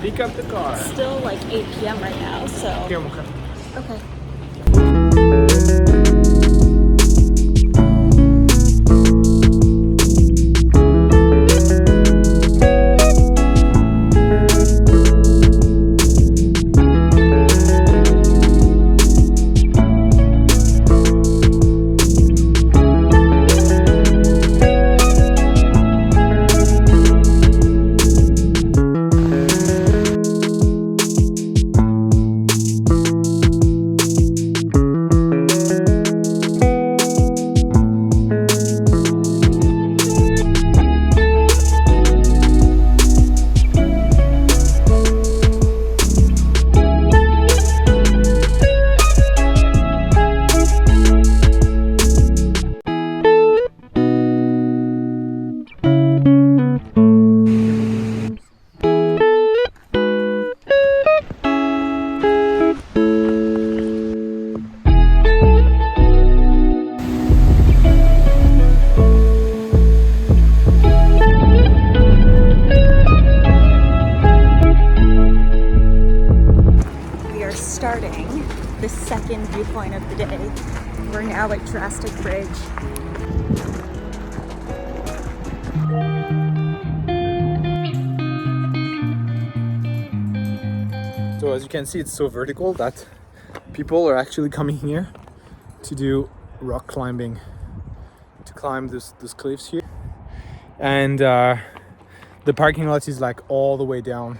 Pick up the car. It's still like 8 p.m. right now, so. Here, Mocha. Okay. Starting the second viewpoint of the day. We're now at Drastic Bridge. So as you can see, it's so vertical that people are actually coming here to do rock climbing, to climb these cliffs here. And the parking lot is like all the way down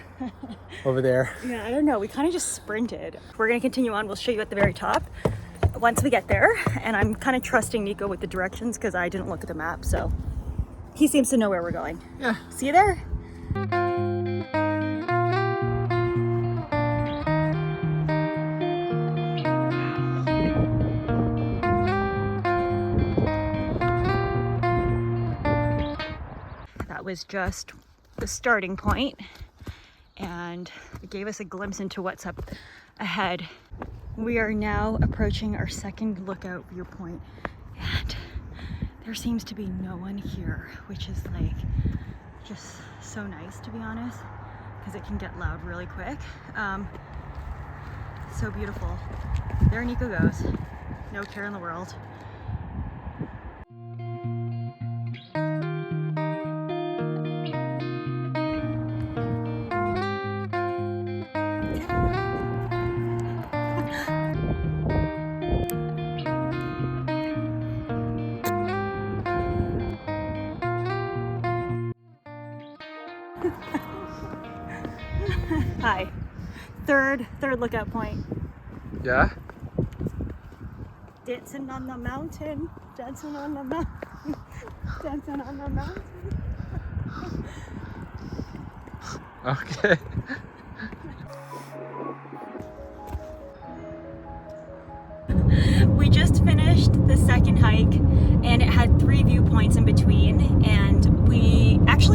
over there. Yeah, I don't know. We kind of just sprinted. We're going to continue on. We'll show you at the very top once we get there. And I'm kind of trusting Nico with the directions because I didn't look at the map. So he seems to know where we're going. Yeah. See you there. That was just the starting point, and it gave us a glimpse into what's up ahead. We are now approaching our second lookout viewpoint, and there seems to be no one here, which is like just so nice, to be honest, because it can get loud really quick. So beautiful. There Nico goes. No care in the world. Hi. Third lookout point. Yeah? Dancing on the mountain. Dancing on the mountain. Dancing on the mountain. Okay. We just finished the second hike, and it had 3 viewpoints in between, and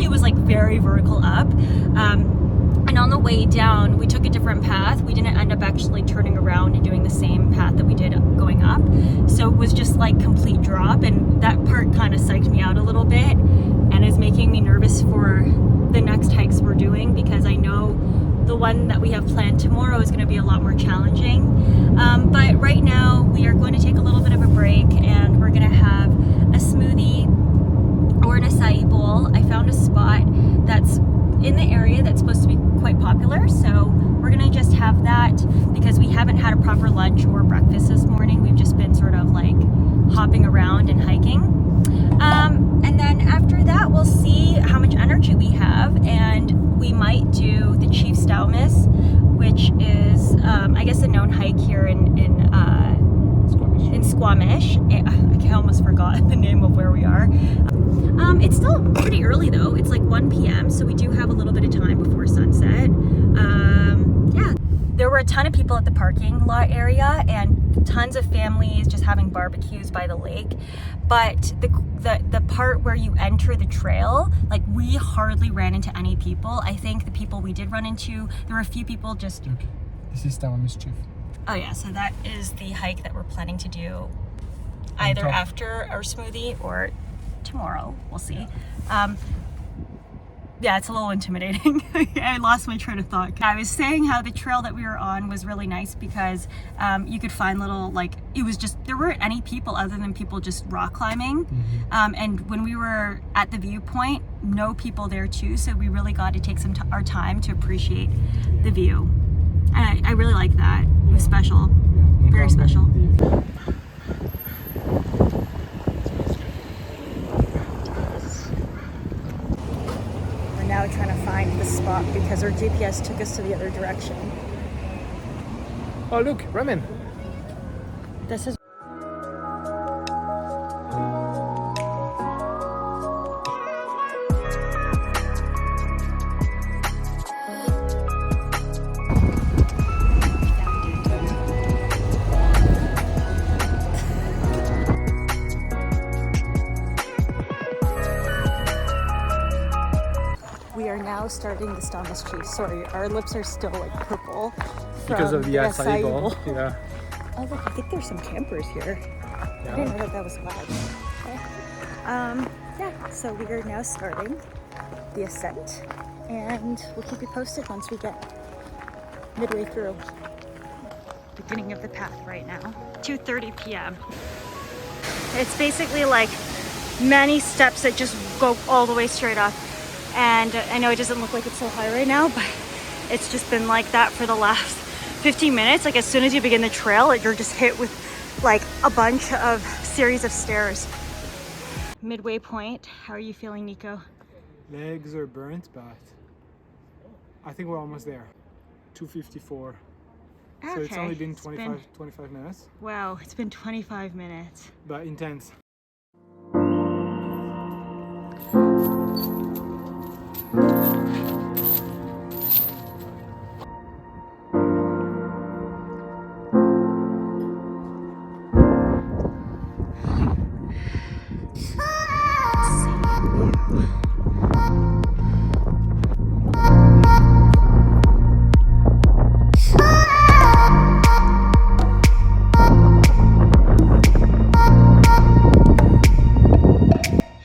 it was like very vertical up. And on the way down, we took a different path. We didn't end up actually turning around and doing the same path that we did going up. So it was just like complete drop, and that part kind of psyched me out a little bit and is making me nervous for the next hikes we're doing, because I know the one that we have planned tomorrow is going to be a lot more challenging. But right now we are going to take a little bit of a break, and we're going to have a smoothie or an acai bowl. I found a spot that's in the area that's supposed to be quite popular, so we're gonna just have that because we haven't had a proper lunch or breakfast this morning. We've just been sort of like hopping around and hiking, and then after that we'll see how much energy we have, and we might do the Chief Stalmus, which is I guess a known hike here in Squamish. I almost forgot the name of where we are. It's still pretty early though. It's like 1 p.m. so we do have a little bit of time before sunset. Yeah, there were a ton of people at the parking lot area and tons of families just having barbecues by the lake. But the part where you enter the trail, like, we hardly ran into any people. I think the people we did run into, there were a few people just... Okay. This is Stalmus Chief. Oh yeah, so that is the hike that we're planning to do either after our smoothie or tomorrow. We'll see. Yeah, it's a little intimidating. I lost my train of thought. I was saying how the trail that we were on was really nice because you could find little, like, it was just, there weren't any people other than people just rock climbing. And when we were at the viewpoint, no people there too, so we really got to take our time to appreciate the view. And I really like that. It was special, very special. Now trying to find the spot because our GPS took us to the other direction. Oh look, ramen. This is starting the Squamish Chief. Sorry, our lips are still like purple because of the acai bowl. Yeah. Oh look, I think there's some campers here. Yeah. I didn't know that was allowed. Okay. Yeah, so we are now starting the ascent and we'll keep you posted once we get midway through. Beginning of the path right now. 2:30 p.m. It's basically like many steps that just go all the way straight up. And I know it doesn't look like it's so high right now, but it's just been like that for the last 15 minutes. Like as soon as you begin the trail, you're just hit with like a bunch of series of stairs. Midway point, how are you feeling, Nico? Legs are burnt, but I think we're almost there. 2:54. Okay. So it's only been 25 minutes. Wow, it's been 25 minutes. But intense.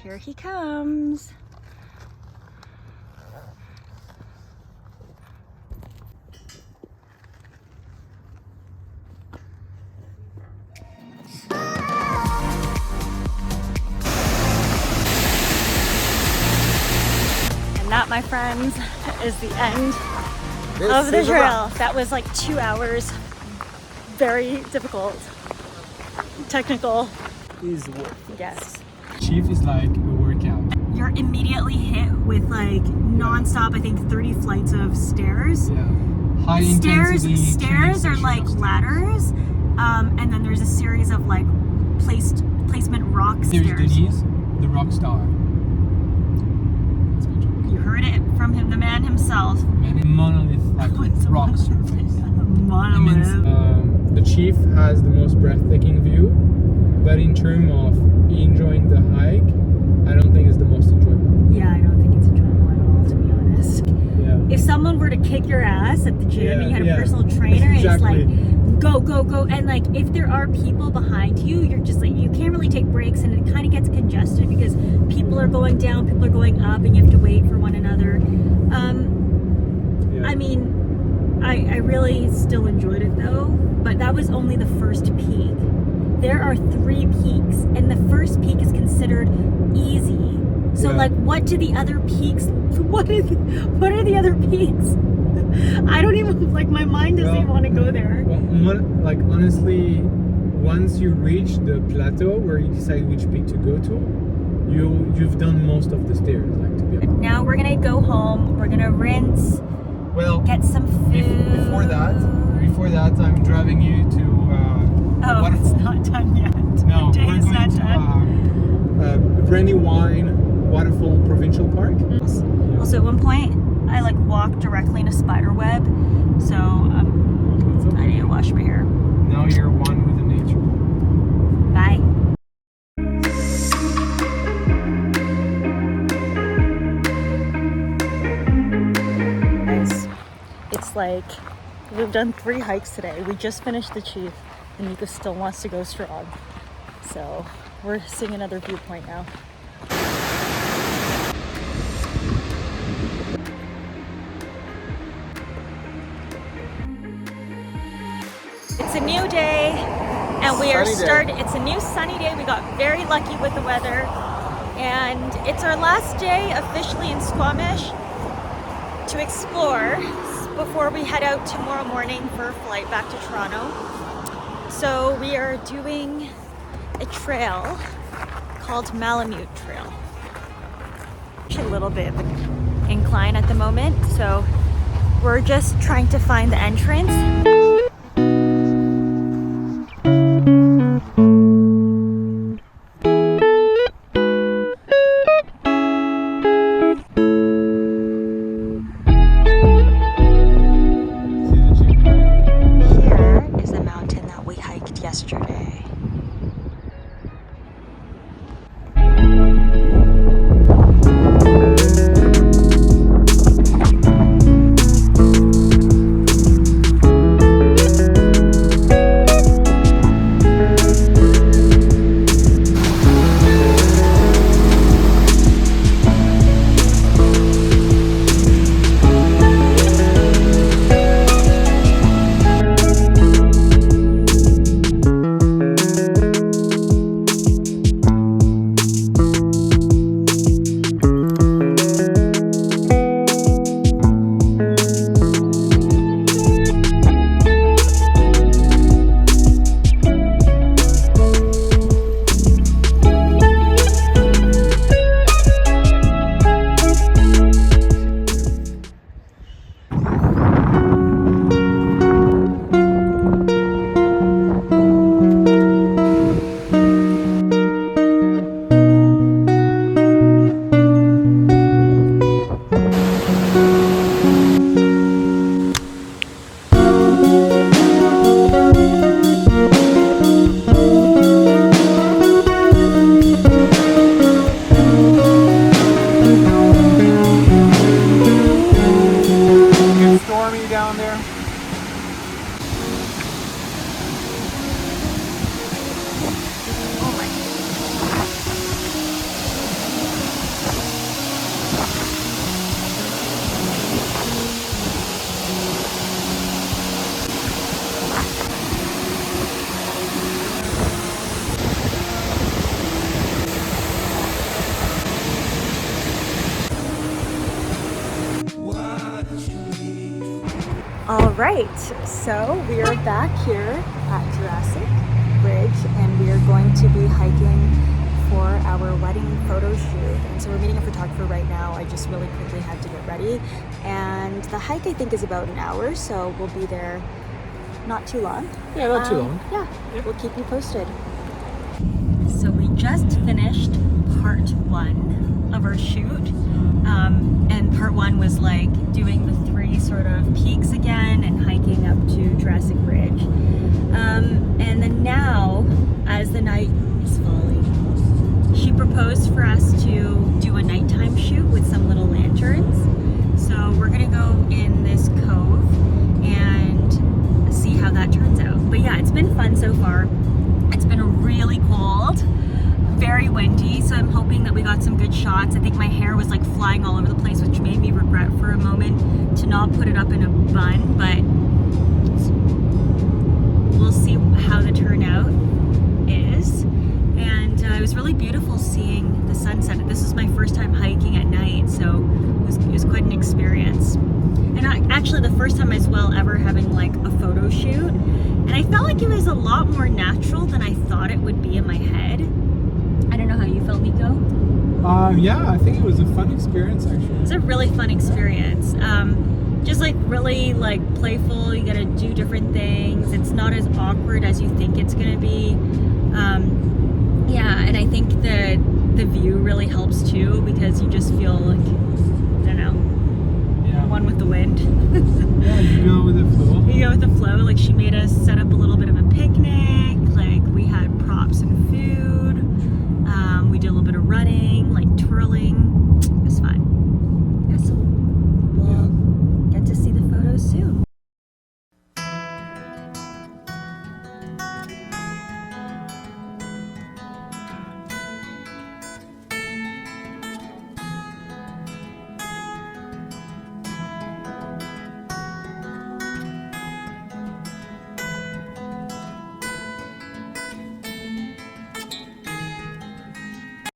Here he comes. And that, my friends, is the end of the trail. That was like 2 hours. Very difficult. Technical. Is worth it. Yes. Chief is like a workout. You're immediately hit with like non-stop, I think 30 flights of stairs. Yeah. High intensity. Stairs are like ladders, and then there's a series of like placement rock stairs. There's Denise, the rock star. You heard it from him, the man himself. Monolith, like rock surface. Monolith. It means the Chief has the most breathtaking view, but in terms of enjoying the hike, I don't think it's the most enjoyable. Yeah, I don't think it's enjoyable at all, to be honest. Yeah. If someone were to kick your ass at the gym and you had a personal trainer, exactly. It's like, go, go, go. And like, if there are people behind you, you're just like, you can't really take breaks and it kind of gets congested because people are going down, people are going up, and you have to wait for one another. I mean, I really still enjoyed it though, but that was only the first peak. There are 3 peaks, and the first peak is considered easy. So, like, what do the other peaks? What are the other peaks? I don't even like. My mind doesn't even want to go there. Well, like honestly, once you reach the plateau where you decide which peak to go to, you've done most of the stairs. Like to be honest. Now we're gonna go home. We're gonna rinse. Well, get some food. Before that, I'm driving you to. It's not done yet. No, the day we're is going not to done. Brandy Waterfall Provincial Park. Also, at one point, I like walked directly in a spider web, so I need to wash my hair. Now you're one with the nature. Bye. Guys, it's like we've done 3 hikes today. We just finished the Chief, and Nico still wants to go strong. So we're seeing another viewpoint now. It's a new day, and we are Sunny day. It's a new sunny day. We got very lucky with the weather, and it's our last day officially in Squamish to explore before we head out tomorrow morning for a flight back to Toronto. So we are doing a trail called Malamute Trail. A little bit of an incline at the moment, so we're just trying to find the entrance. Here is the mountain that we hiked yesterday. Down there. All right, so we are back here at Jurassic Bridge, and we are going to be hiking for our wedding photo shoot. And so we're meeting a photographer right now. I just really quickly had to get ready, and the hike I think is about an hour, so we'll be there not too long. Yeah, not too long. Yeah, we'll keep you posted. So we just finished part one of our shoot, and part one was like doing the three sort of peaks again and hiking up to Jurassic Bridge. And then now, as the night is falling, she proposed for us to do a nighttime shoot with some little lanterns. So we're gonna go in this cove and see how that turns out. But yeah, it's been fun so far. It's been really cold, very windy, so I'm hoping that we got some good shots. I think my hair was like flying all over the place, which made me regret for a moment to not put it up in a bun, but we'll see how the turnout is. And it was really beautiful seeing the sunset. This was my first time hiking at night, so it was quite an experience. And actually the first time as well ever having like a photo shoot. And I felt like it was a lot more natural than I thought it would be in my head. I don't know how you felt, Nico. Yeah, I think it was a fun experience actually. It's a really fun experience. Just like really like playful. You gotta do different things. It's not as awkward as you think it's gonna be. Yeah, and I think the view really helps too, because you just feel like, I don't know, one with the wind. Yeah, you go with the flow. You go with the flow. Like she made us